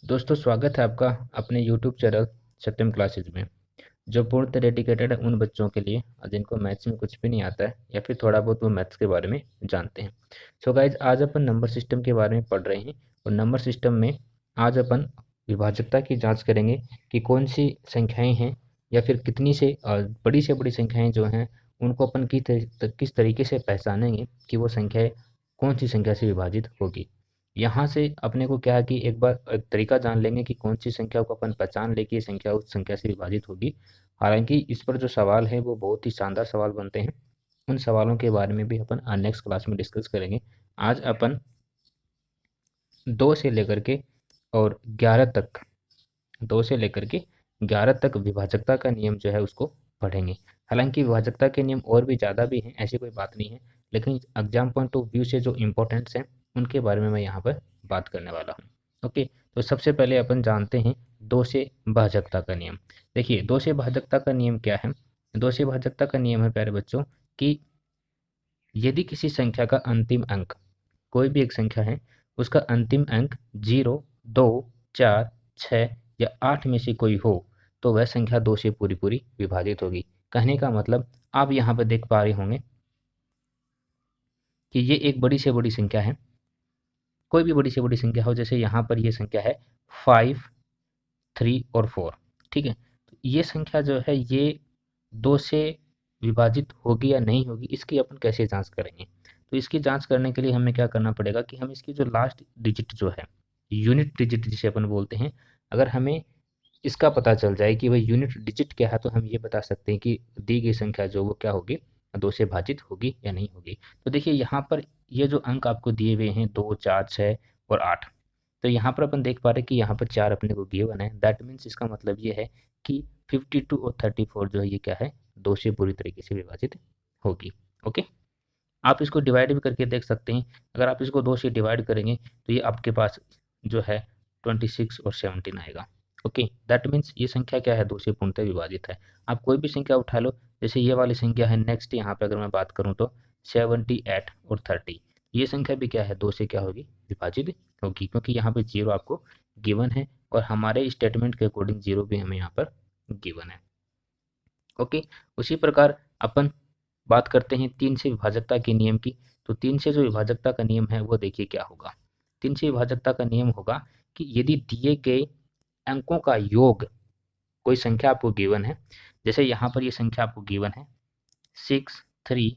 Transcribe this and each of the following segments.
दोस्तों स्वागत है आपका अपने YouTube चैनल सत्यम क्लासेज में। जो पूर्णतः डेडिकेटेड है उन बच्चों के लिए जिनको मैथ्स में कुछ भी नहीं आता है या फिर थोड़ा बहुत वो मैथ्स के बारे में जानते हैं। सो गाइज आज अपन नंबर सिस्टम के बारे में पढ़ रहे हैं और नंबर सिस्टम में आज अपन विभाजकता की जांच करेंगे कि कौन सी संख्याएं हैं या फिर कितनी से बड़ी संख्याएं जो हैं उनको अपन किस तरीके से पहचानेंगे कि वो संख्याएं कौन सी संख्या से विभाजित होगी। यहाँ से अपने को क्या है कि एक बार एक तरीका जान लेंगे कि कौन सी संख्या को अपन पहचान ले कि ये संख्या उस संख्या से विभाजित होगी। हालांकि इस पर जो सवाल है वो बहुत ही शानदार सवाल बनते हैं। उन सवालों के बारे में भी अपन नेक्स्ट क्लास में डिस्कस करेंगे। आज अपन 2 से लेकर के और 11 तक 2 से लेकर के 11 तक विभाजकता का नियम जो है उसको पढ़ेंगे। हालांकि विभाजकता के नियम और भी ज़्यादा भी हैं, ऐसी कोई बात नहीं है, लेकिन एग्जाम पॉइंट ऑफ व्यू से जो इम्पोर्टेंट्स हैं उनके बारे में मैं यहाँ पर बात करने वाला हूँ। ओके, तो सबसे पहले अपन जानते हैं 2 से भाजकता का नियम। देखिए 2 से भाजकता का नियम क्या है। 2 से भाजकता का नियम है प्यारे बच्चों कि यदि किसी संख्या का अंतिम अंक, कोई भी एक संख्या है, उसका अंतिम अंक 0, 2, 4, 6 या 8 में से कोई हो तो वह संख्या 2 से पूरी पूरी विभाजित होगी। कहने का मतलब आप यहाँ पर देख पा रहे होंगे कि ये एक बड़ी से बड़ी संख्या है। कोई भी बड़ी से बड़ी संख्या हो, जैसे यहाँ पर ये संख्या है 5, 3 और 4। ठीक है, तो ये संख्या जो है ये 2 से विभाजित होगी या नहीं होगी, इसकी अपन कैसे जांच करेंगे। तो इसकी जांच करने के लिए हमें क्या करना पड़ेगा कि हम इसकी जो लास्ट डिजिट जो है, यूनिट डिजिट जिसे अपन बोलते हैं, अगर हमें इसका पता चल जाए कि वह यूनिट डिजिट क्या है तो हम ये बता सकते हैं कि दी गई संख्या जो वो क्या होगी, 2 से भाजित होगी या नहीं होगी। तो देखिए यहाँ पर ये जो अंक आपको दिए हुए हैं 2, 4, 6 और 8, तो यहाँ पर अपन देख पा रहे हैं कि यहाँ पर 4 अपने को गिवन है। दैट मीन्स इसका मतलब ये है कि 52 और 34 जो है ये क्या है, 2 से पूरी तरीके से विभाजित होगी। ओके, आप इसको डिवाइड भी करके देख सकते हैं। अगर आप इसको 2 से डिवाइड करेंगे तो ये आपके पास जो है 26 और 17 आएगा। ओके, दैट मीन्स ये संख्या क्या है, 2 से पूर्णतः विभाजित है। आप कोई भी संख्या उठा लो, जैसे ये वाली संख्या है। नेक्स्ट यहाँ पे अगर मैं बात करूँ तो 78 और 30, ये संख्या भी क्या है, 2 से क्या होगी, विभाजित होगी, क्योंकि यहाँ पे 0 आपको गिवन है और हमारे स्टेटमेंट के अकॉर्डिंग 0 भी हमें यहाँ पर गिवन है। ओके, उसी प्रकार अपन बात करते हैं 3 से विभाजकता के नियम की। तो 3 से जो विभाजकता का नियम है वो देखिए क्या होगा। 3 से विभाजकता का नियम होगा कि यदि दिए गए अंकों का योग, कोई संख्या आपको गिवन है, जैसे यहाँ पर ये संख्या आपको गिवन है 6, 3,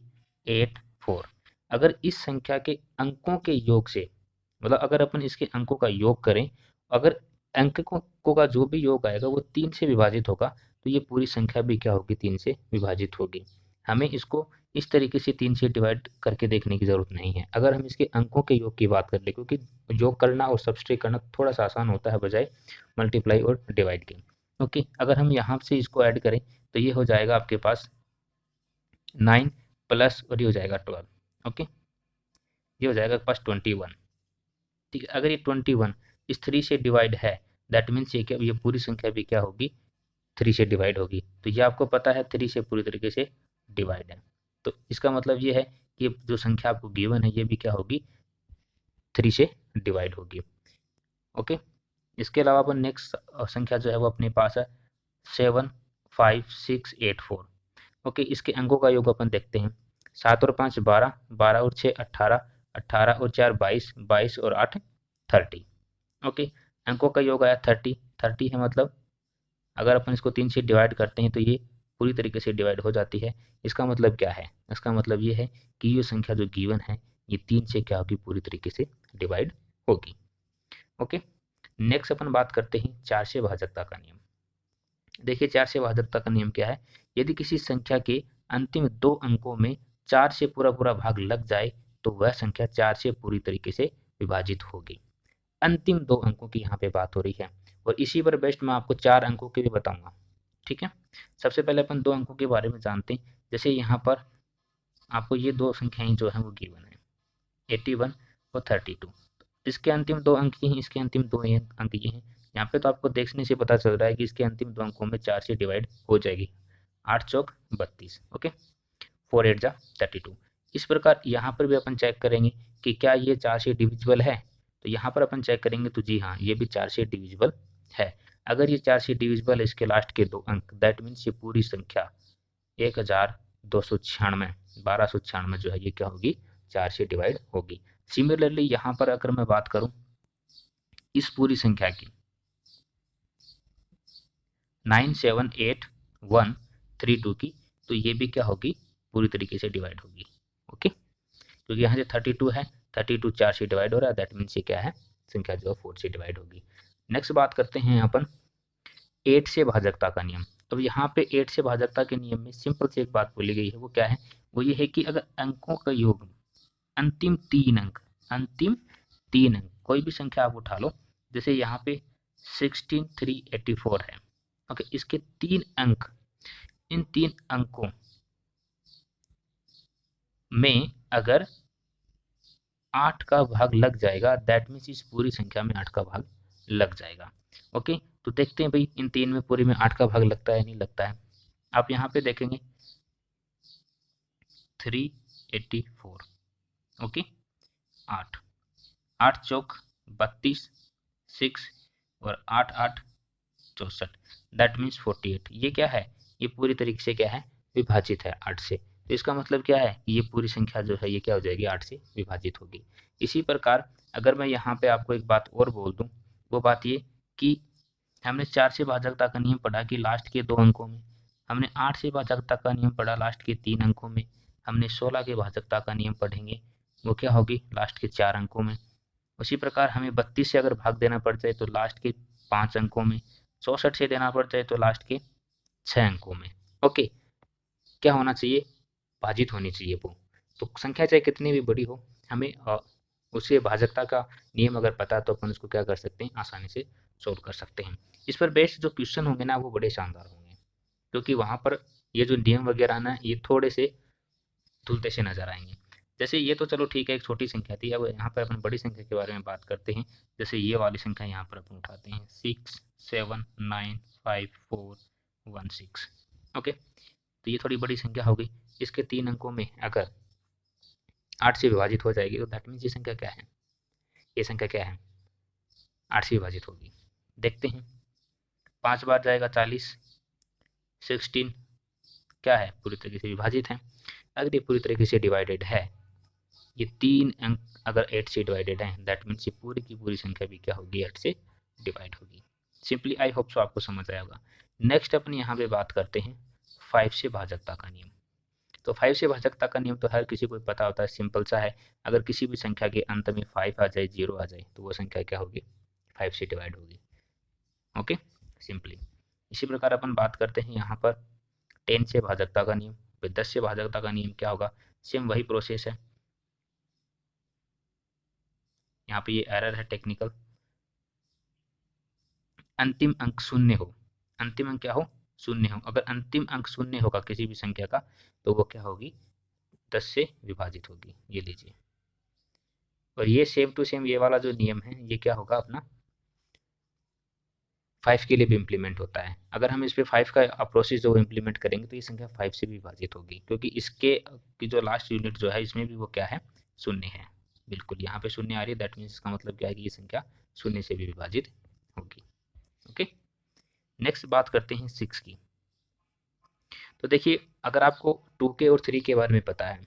8, 4। अगर इस संख्या के अंकों के योग से, मतलब अगर अपन इसके अंकों का योग करें, अगर अंकों का जो भी योग आएगा वो 3 से विभाजित होगा तो ये पूरी संख्या भी क्या होगी, 3 से विभाजित होगी। हमें इसको इस तरीके से 3 से डिवाइड करके देखने की ज़रूरत नहीं है। अगर हम इसके अंकों के योग की बात कर ले, क्योंकि योग करना और सब्सट्रैक्ट करना थोड़ा सा आसान होता है बजाय मल्टीप्लाई और डिवाइड के। ओके, अगर हम यहाँ से इसको ऐड करें तो ये हो जाएगा आपके पास 9 प्लस और ये हो जाएगा 12। ओके, ये हो जाएगा आपके पास 21। ठीक है, अगर ये 21 इस 3 से डिवाइड है, दैट मीन्स ये क्या, ये पूरी संख्या भी क्या होगी, 3 से डिवाइड होगी। तो ये आपको पता है 3 से पूरी तरीके से डिवाइड है। तो इसका मतलब ये है कि जो संख्या आपको गिवन है ये भी क्या होगी, 3 से डिवाइड होगी। ओके, इसके अलावा अपन नेक्स्ट संख्या जो है वो अपने पास है 7, 5, 6, 8, 4। ओके, इसके अंकों का योग अपन देखते हैं। 7 और 5 12, 12 और 6 18, 18 और 4 22, 22 और 8 30। ओके, अंकों का योग आया 30। 30 है मतलब अगर अपन इसको 3 से डिवाइड करते हैं तो ये पूरी तरीके से डिवाइड हो जाती है। इसका मतलब क्या है, इसका मतलब ये है कि ये संख्या जो गिवन है ये 3 से क्या होगी, पूरी तरीके से डिवाइड होगी। ओके, नेक्स्ट अपन बात करते हैं 4 से भाजकता का नियम। देखिए 4 से भाजकता का नियम क्या है। यदि किसी संख्या के अंतिम 2 अंकों में 4 से पूरा पूरा भाग लग जाए तो वह संख्या 4 से पूरी तरीके से विभाजित होगी। अंतिम 2 अंकों की यहाँ पे बात हो रही है और इसी पर बेस्ड मैं आपको 4 अंकों के भी बताऊंगा। ठीक है, सबसे पहले अपन 2 अंकों के बारे में जानते हैं। जैसे यहाँ पर आपको ये 2 संख्याएं जो है वो गिवन है 81 और 32। इसके अंतिम 2 अंक ये हैं, इसके अंतिम 2 अंक ये हैं। यहाँ पे तो आपको देखने से पता चल रहा है कि इसके अंतिम 2 अंकों में 4 से डिवाइड हो जाएगी। 8 चौक 32। ओके, 4 8 जा 32। इस प्रकार यहाँ पर भी अपन चेक करेंगे कि क्या ये 4 से डिविजिबल है। तो यहाँ पर अपन चेक करेंगे तो जी हाँ, ये भी 4 से डिविजिबल है। अगर ये 4 से डिविजिबल है, इसके लास्ट के 2 अंक, दैट मीन्स ये पूरी संख्या 1296 1296 जो है ये क्या होगी, 4 से डिवाइड होगी। सिमिलरली यहाँ पर अगर मैं बात करूं इस पूरी संख्या की 9783132 की, तो ये भी क्या होगी, पूरी तरीके से डिवाइड होगी। ओके, क्योंकि यहाँ से 32 है, 32 4 से डिवाइड हो रहा है, दैट मीन्स ये क्या है, संख्या जो है 4 से डिवाइड होगी। नेक्स्ट बात करते हैं अपन 8 से भाजकता का नियम। अब यहाँ पे 8 से भाजकता के नियम में सिंपल से एक बात बोली गई है, वो क्या है, वो ये है कि अगर अंकों का योग अंतिम 3 अंक, अंतिम 3 अंक कोई भी संख्या आप उठा लो, जैसे यहाँ पे 16384 है। ओके, इसके 3 अंक, इन 3 अंकों में अगर 8 का भाग लग जाएगा, दैट मीन्स इस पूरी संख्या में 8 का भाग लग जाएगा। ओके, तो देखते हैं भाई इन 3 में पूरी में 8 का भाग लगता है नहीं लगता है। आप यहाँ पे देखेंगे 384, ओके, 8 8 चौक 32, 6 और 8 8 64, दैट मीन्स 48। ये क्या है, ये पूरी तरीके से क्या है, विभाजित है 8 से। तो इसका मतलब क्या है, ये पूरी संख्या जो है ये क्या हो जाएगी, 8 से विभाजित होगी। इसी प्रकार अगर मैं यहाँ पे आपको एक बात और बोल दूँ, वो बात ये कि हमने 4 से भाजकता का नियम पढ़ा कि लास्ट के 2 अंकों में, हमने 8 से भाजकता का नियम पढ़ा लास्ट के 3 अंकों में, हमने 16 के भाजकता का नियम पढ़ेंगे, वो क्या होगी, लास्ट के 4 अंकों में। उसी प्रकार हमें 32 से अगर भाग देना पड़ जाए तो लास्ट के 5 अंकों में, 64 से देना पड़ जाए तो लास्ट के 6 अंकों में। ओके, क्या होना चाहिए, भाजित होनी चाहिए वो। तो संख्या चाहे कितनी भी बड़ी हो, हमें उसे भाजकता का नियम अगर पता है तो अपन उसको क्या कर सकते हैं, आसानी से सोल्व कर सकते हैं। इस पर बेस्ड जो क्वेश्चन होंगे ना, वो बड़े शानदार होंगे, क्योंकि वहाँ पर ये जो नियम वगैरह ना, ये थोड़े से धुलते से नजर आएंगे। जैसे ये तो चलो ठीक है, एक छोटी संख्या थी, अब यहाँ पर अपन बड़ी संख्या के बारे में बात करते हैं। जैसे ये वाली संख्या यहाँ पर अपन उठाते हैं 679541 ओके, तो ये थोड़ी बड़ी संख्या हो गई। इसके 3 अंकों में अगर 8 से विभाजित हो जाएगी तो दैट मीन्स ये संख्या क्या है, ये संख्या क्या है, 8 से विभाजित होगी। देखते हैं, 5 बार जाएगा 40, 16 क्या है, पूरी तरीके से विभाजित है। अगर ये पूरी तरीके से डिवाइडेड है, ये 3 अंक अगर 8 से डिवाइडेड है, दैट मीन्स ये पूरी की पूरी संख्या भी क्या होगी, 8 से डिवाइड होगी। सिंपली आई होप सो आपको समझ आया होगा। नेक्स्ट अपन यहाँ पे बात करते हैं 5 से भाजकता का नियम। तो 5 से भाजकता का नियम तो हर किसी को पता होता है, सिंपल सा है, अगर किसी भी संख्या के अंत में 5 आ जाए, 0 आ जाए, तो वो संख्या क्या होगी, 5 से डिवाइड होगी। Okay, simply. इसी प्रकार अपन बात करते हैं यहाँ पर 10 से भाजकता का नियम। 10 से भाजकता का नियम क्या होगा, सेम वही प्रोसेस है। यहाँ पे ये एरर है टेक्निकल, अंतिम अंक शून्य हो, अंतिम अंक क्या हो, शून्य हो। अगर अंतिम अंक शून्य होगा किसी भी संख्या का, तो वो क्या होगी, 10 से विभाजित होगी। ये लीजिए, और ये सेम टू सेम ये वाला जो नियम है, ये क्या होगा अपना 5 के लिए भी इम्प्लीमेंट होता है। अगर हम इस पे 5 का प्रोसेस जो इम्प्लीमेंट करेंगे तो ये संख्या 5 से भी विभाजित होगी, क्योंकि इसके की जो लास्ट यूनिट जो है, इसमें भी वो क्या है, शून्य है। बिल्कुल यहाँ पे शून्य आ रही है, दैट मीन्स इसका मतलब क्या है कि ये संख्या शून्य से भी विभाजित होगी। ओके, नेक्स्ट बात करते हैं 6 की। तो देखिए, अगर आपको 2 के और 3 के बारे में पता है,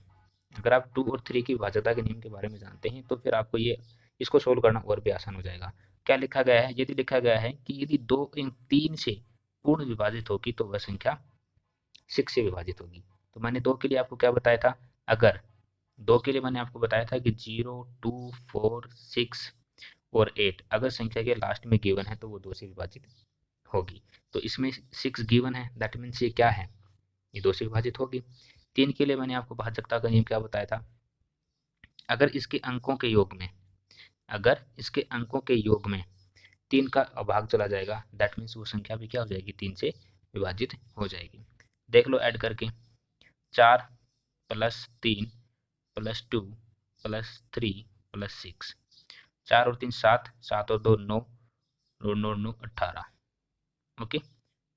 अगर आप 2 और 3 की भाज्यता के नियम के बारे में जानते हैं, तो फिर आपको ये इसको सोल्व करना और भी आसान हो जाएगा। क्या लिखा गया है, यदि लिखा गया है कि यदि 2 इन 3 से पूर्ण विभाजित होगी तो वह संख्या 6 से विभाजित होगी। तो मैंने 2 के लिए आपको क्या बताया था, अगर 2 के लिए मैंने आपको बताया था कि 0, 2, 4, 6 और 8 अगर संख्या के लास्ट में गिवन है तो वो 2 से विभाजित होगी। तो इसमें 6 गिवन है, दैट मीन्स ये क्या है, ये 2 से विभाजित होगी। 3 के लिए मैंने आपको भाजकता का नियम क्या बताया था, अगर इसके अंकों के योग में, अगर इसके अंकों के योग में 3 का अभाग चला जाएगा, दैट मीन्स वो संख्या भी क्या हो जाएगी, 3 से विभाजित हो जाएगी। देख लो ऐड करके, 4 + 3 + 2 + 3 + 6, 4 और 3 7, 7 और 2 9, 9 9 9 18। ओके,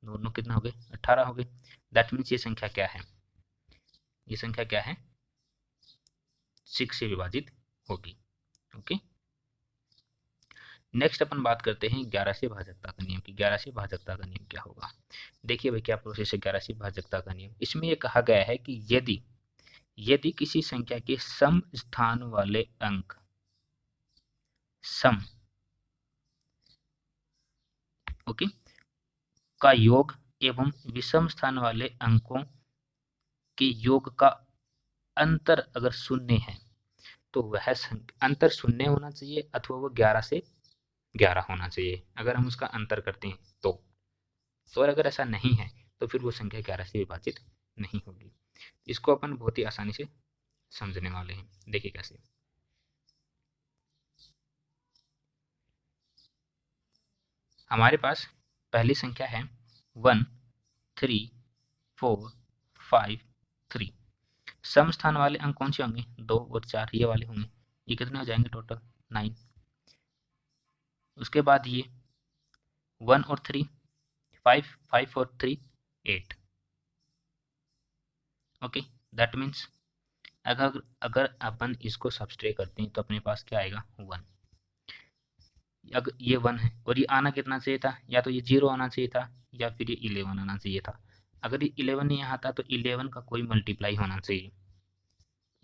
9 9 कितना हो गए, 18 हो गए। दैट मीन्स ये संख्या क्या है, ये संख्या क्या है, 6 से विभाजित होगी। ओके, नेक्स्ट अपन बात करते हैं 11 से भाजकता का नियम की। 11 से भाजकता का नियम क्या होगा? देखिए भाई क्या प्रोसेस है 11 से भाजकता का नियम। इसमें ये कहा गया है कि यदि यदि किसी संख्या के सम स्थान वाले अंक सम ओके का योग एवं विषम स्थान वाले अंकों के योग का अंतर अगर शून्य है तो वह अंतर शून्य होना चाहिए अथवा वो 11 से 11 होना चाहिए अगर हम उसका अंतर करते हैं तो। और अगर ऐसा नहीं है तो फिर वो संख्या 11 से विभाजित नहीं होगी। इसको अपन बहुत ही आसानी से समझने वाले हैं। देखिए कैसे। हमारे पास पहली संख्या है 1 3 4 5 3। सम स्थान वाले अंक कौन से होंगे? 2 और 4 ये वाले होंगे। ये कितने हो जाएंगे टोटल? 9। उसके बाद ये 1 और 3 5 5 और 3 8। ओके दैट मीन्स अगर अगर अपन इसको सब्सट्रैक्ट करते हैं तो अपने पास क्या आएगा? 1। अगर ये 1 है और ये आना कितना चाहिए था? या तो ये 0 आना चाहिए था या फिर ये 11 आना चाहिए था। अगर ये 11 नहीं आता तो 11 का कोई मल्टीप्लाई होना चाहिए।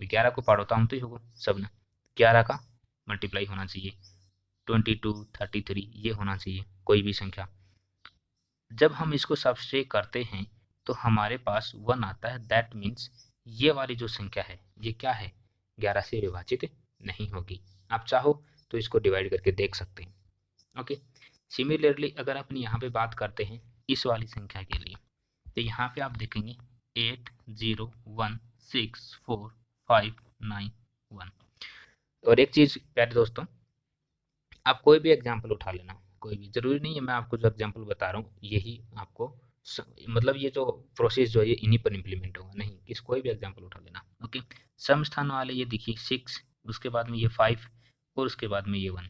11 को पढ़ोता हूँ तो होगा सब ना, 11 का मल्टीप्लाई होना चाहिए। 22 33 ये होना चाहिए कोई भी संख्या। जब हम इसको सब्सट्रैक्ट करते हैं तो हमारे पास 1 आता है। दैट मीन्स ये वाली जो संख्या है ये क्या है? 11 से विभाजित नहीं होगी। आप चाहो तो इसको डिवाइड करके देख सकते हैं। ओके सिमिलरली अगर अपन यहाँ पे बात करते हैं इस वाली संख्या के लिए तो यहाँ पे आप देखेंगे 8 0 1 6 4 5 9 1। और एक चीज प्यारे दोस्तों, आप कोई भी एग्जाम्पल उठा लेना, कोई भी, जरूरी नहीं है मैं आपको जो एग्जाम्पल बता रहा हूँ यही आपको मतलब ये जो प्रोसेस जो है ये इन्हीं पर इम्प्लीमेंट होगा, नहीं किस कोई भी एग्जाम्पल उठा लेना। ओके सम स्थान वाले ये देखिए 6, उसके बाद में ये 5 और उसके बाद में ये 1।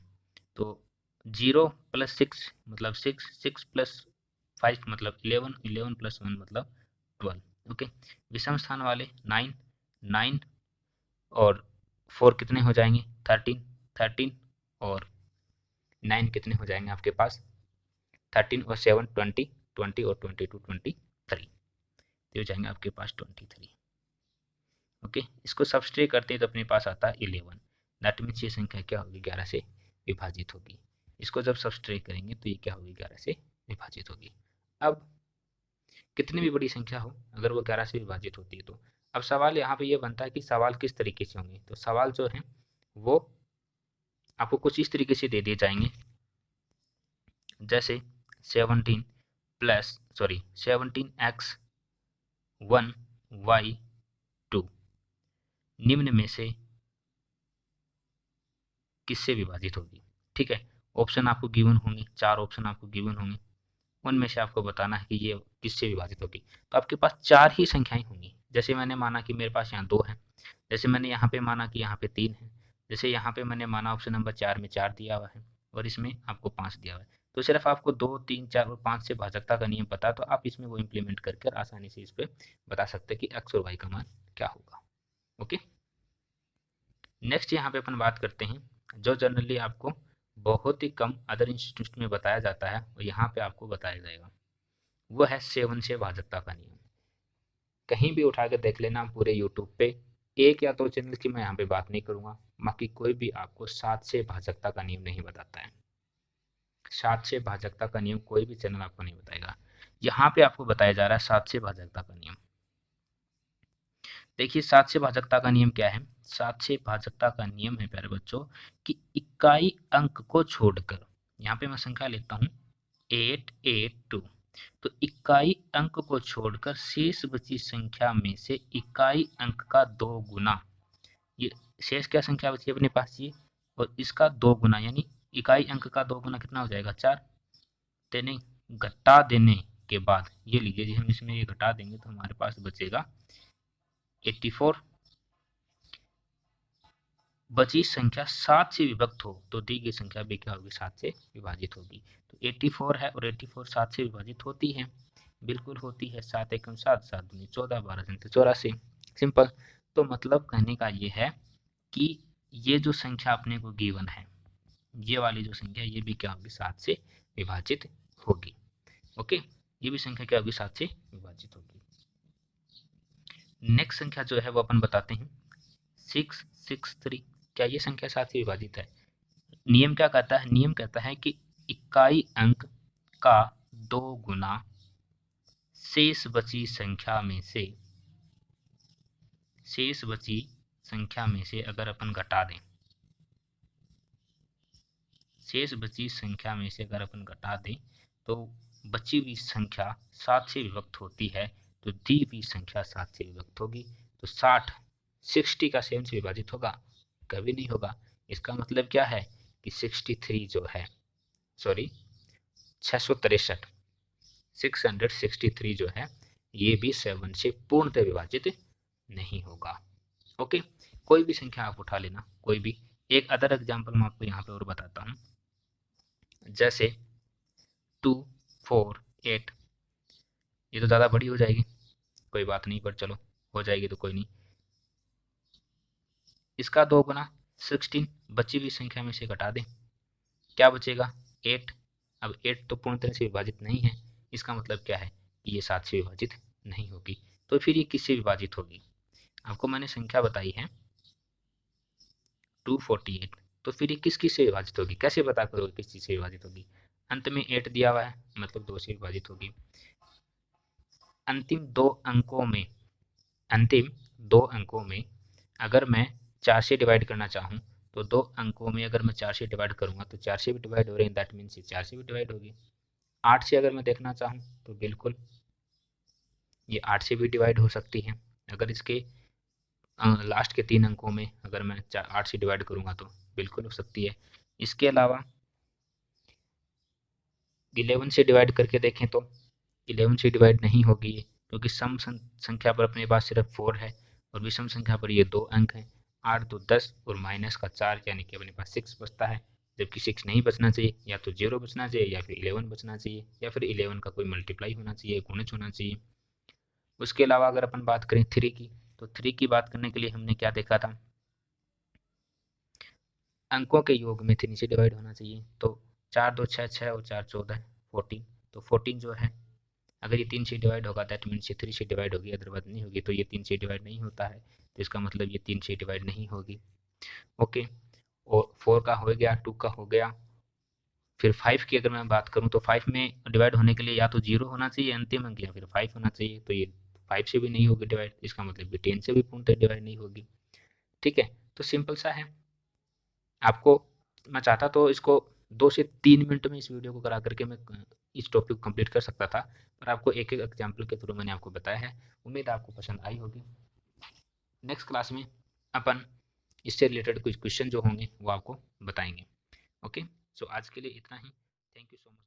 तो 0 + 6 मतलब 6, 6 + 5 मतलब 11, 11 + 1 मतलब 12। ओके विषम स्थान वाले 9, 9 और 4 कितने हो जाएंगे? 13, 13 और 9 कितने हो जाएंगे आपके पास? 13 और 7 20, 20 और 22 23, ये हो जाएंगे आपके पास 23। ओके इसको सब्सट्रैक्ट करते हैं तो अपने पास आता है 11। दैट मीन्स ये संख्या क्या होगी? 11 से विभाजित होगी। इसको जब सब्सट्रैक्ट करेंगे तो ये क्या होगी? 11 से विभाजित होगी। अब कितनी भी बड़ी संख्या हो अगर वो 11 से विभाजित होती है तो अब सवाल यहाँ पे ये बनता है कि सवाल किस तरीके से होंगे। तो सवाल जो है वो आपको कुछ इस तरीके से दे दिए जाएंगे जैसे 17x 1 y 2 निम्न में से किससे विभाजित होगी। ठीक है ऑप्शन आपको गिवन होंगे, 4 ऑप्शन आपको गिवन होंगे, उनमें से आपको बताना है कि ये किससे विभाजित होगी। तो आपके पास 4 ही संख्याएं होंगी। जैसे मैंने माना कि मेरे पास यहाँ 2 है, जैसे मैंने यहाँ पे माना कि यहाँ पे 3 है, जैसे यहाँ पे मैंने माना ऑप्शन नंबर 4 में 4 दिया हुआ है और इसमें आपको 5 दिया हुआ है। तो सिर्फ आपको 2 3 4 और 5 से भाजकता का नियम पता तो आप इसमें वो इम्प्लीमेंट करके आसानी से इस पर बता सकते हैं कि एक्स और वाई का मान क्या होगा। ओके नेक्स्ट यहाँ पे अपन बात करते हैं जो जनरली आपको बहुत ही कम अदर इंस्टीट्यूट में बताया जाता है और यहाँ पे आपको बताया जाएगा, वो है 7 से भाजकता का नियम। कहीं भी उठा के देख लेना पूरे यूट्यूब पे, एक या दो चैनल की मैं यहाँ पे बात नहीं करूंगा, बाकी कोई भी आपको 7 से भाजकता का नियम नहीं बताता है। 7 से भाजकता का नियम कोई भी चैनल आपको नहीं बताएगा। यहाँ पे आपको बताया जा रहा है 7 से भाजकता का नियम। देखिए 7 से भाजकता का नियम क्या है? 7 से भाजकता का नियम है प्यारे बच्चों कि इकाई अंक को छोड़कर, यहाँ पे मैं संख्या लेता हूँ 882, तो इकाई अंक को छोड़कर शेष बची संख्या में से इकाई अंक का 2 गुना, ये शेष क्या संख्या बची अपने पास ये, और इसका 2 गुना यानी इकाई अंक का 2 गुना कितना हो जाएगा? 4। देने घटा देने के बाद ये लीजिए जी हम इसमें ये घटा देंगे तो हमारे पास बचेगा 84। बची संख्या 7 से विभक्त हो तो दी गई संख्या भी क्या होगी? 7 से विभाजित होगी। तो 84 है और 84 7 से विभाजित होती है, बिल्कुल होती है। 7 एकम 7, 7 दूनी 14, 12 जंते 84, सिंपल। तो मतलब कहने का ये है कि ये जो संख्या अपने को गिवन है ये वाली जो संख्या ये भी क्या होगी, 7 से विभाजित होगी। ओके, ये भी संख्या क्या होगी, 7 से विभाजित होगी। नेक्स्ट संख्या जो है वो अपन बताते हैं 663। क्या ये संख्या 7 से विभाजित है? नियम क्या कहता है? नियम कहता है कि इकाई अंक का 2 गुना शेष बची संख्या में से अगर अपन घटा दें, शेष बची संख्या में से अगर अपन घटा दें तो बची हुई संख्या 7 से विभक्त होती है, तो दी हुई संख्या 7 से विभक्त होगी। तो 60 का 7 से विभाजित होगा? कभी नहीं होगा। इसका मतलब क्या है कि 63 जो है, सॉरी 663, 663 जो है ये भी 7 से पूर्णतः विभाजित नहीं होगा। ओके, कोई भी संख्या आप उठा लेना, कोई भी। एक अदर एग्जांपल मैं आपको यहाँ पे और बताता हूँ, जैसे 2 4 8, ये तो ज़्यादा बड़ी हो जाएगी, कोई बात नहीं, पर चलो हो जाएगी तो कोई नहीं। इसका 2 गुना 16 बची हुई संख्या में से घटा दें, क्या बचेगा, 8। अब 8 तो पूर्ण तरह से विभाजित नहीं है, इसका मतलब क्या है कि ये 7 से विभाजित नहीं होगी। तो फिर ये किससे विभाजित होगी? आपको मैंने संख्या बताई है 248, तो फिर ये किस किस से विभाजित होगी? कैसे पता करोगे किस चीज़ से विभाजित होगी? अंत में 8 दिया हुआ है, मतलब 2 से विभाजित होगी। अंतिम दो अंकों में अगर मैं 4 से डिवाइड करना चाहूँ, तो 2 अंकों में अगर मैं 4 से डिवाइड करूँगा तो 4 से भी डिवाइड हो रही है, दैट मीन्स ये 4 से भी डिवाइड होगी। 8 से अगर मैं देखना चाहूँ तो बिल्कुल ये 8 से भी डिवाइड हो सकती है। अगर इसके लास्ट के 3 अंकों में अगर मैं 8 से डिवाइड करूँगा तो बिल्कुल हो सकती है। इसके अलावा 11 से डिवाइड करके देखें तो 11 से डिवाइड नहीं होगी ये, क्योंकि सम संख्या पर अपने पास सिर्फ 4 है और विषम संख्या पर ये 2 अंक हैं। 8 2 10 और माइनस का 4, यानी कि अपने पास 6 बचता है, जबकि 6 नहीं बचना चाहिए, या तो 0 बचना चाहिए या फिर 11 बचना चाहिए, या फिर 11 का कोई मल्टीप्लाई होना चाहिए, गुणज होना चाहिए। उसके अलावा अगर अपन बात करें 3 की, तो 3 की बात करने के लिए हमने क्या देखा था, अंकों के योग में 3 से डिवाइड होना चाहिए। तो 4 2 6 6 और 4 14 14, तो 14 जो है अगर ये 3 से डिवाइड होगा दैट मीन्स ये 3 से डिवाइड होगी, अदरवाइज नहीं होगी। तो ये 3 से डिवाइड नहीं होता है, तो इसका मतलब ये 3 से डिवाइड नहीं होगी। ओके, और 4 का हो गया, 2 का हो गया। फिर 5 की अगर मैं बात करूँ तो 5 में डिवाइड होने के लिए या तो 0 होना चाहिए अंतिम अंक, या फिर 5 होना चाहिए, तो ये 5 से भी नहीं होगी डिवाइड, इसका मतलब ये 10 से भी पूर्णतः डिवाइड नहीं होगी। ठीक है, तो सिंपल सा है। आपको मैं चाहता तो इसको 2 से 3 मिनट में इस वीडियो को करा करके मैं इस टॉपिक को कंप्लीट कर सकता था, पर आपको एक एक एग्जाम्पल के थ्रू मैंने आपको बताया है। उम्मीद है आपको पसंद आई होगी। नेक्स्ट क्लास में अपन इससे रिलेटेड कुछ क्वेश्चन जो होंगे वो आपको बताएंगे। ओके, सो आज के लिए इतना ही। Thank you so much.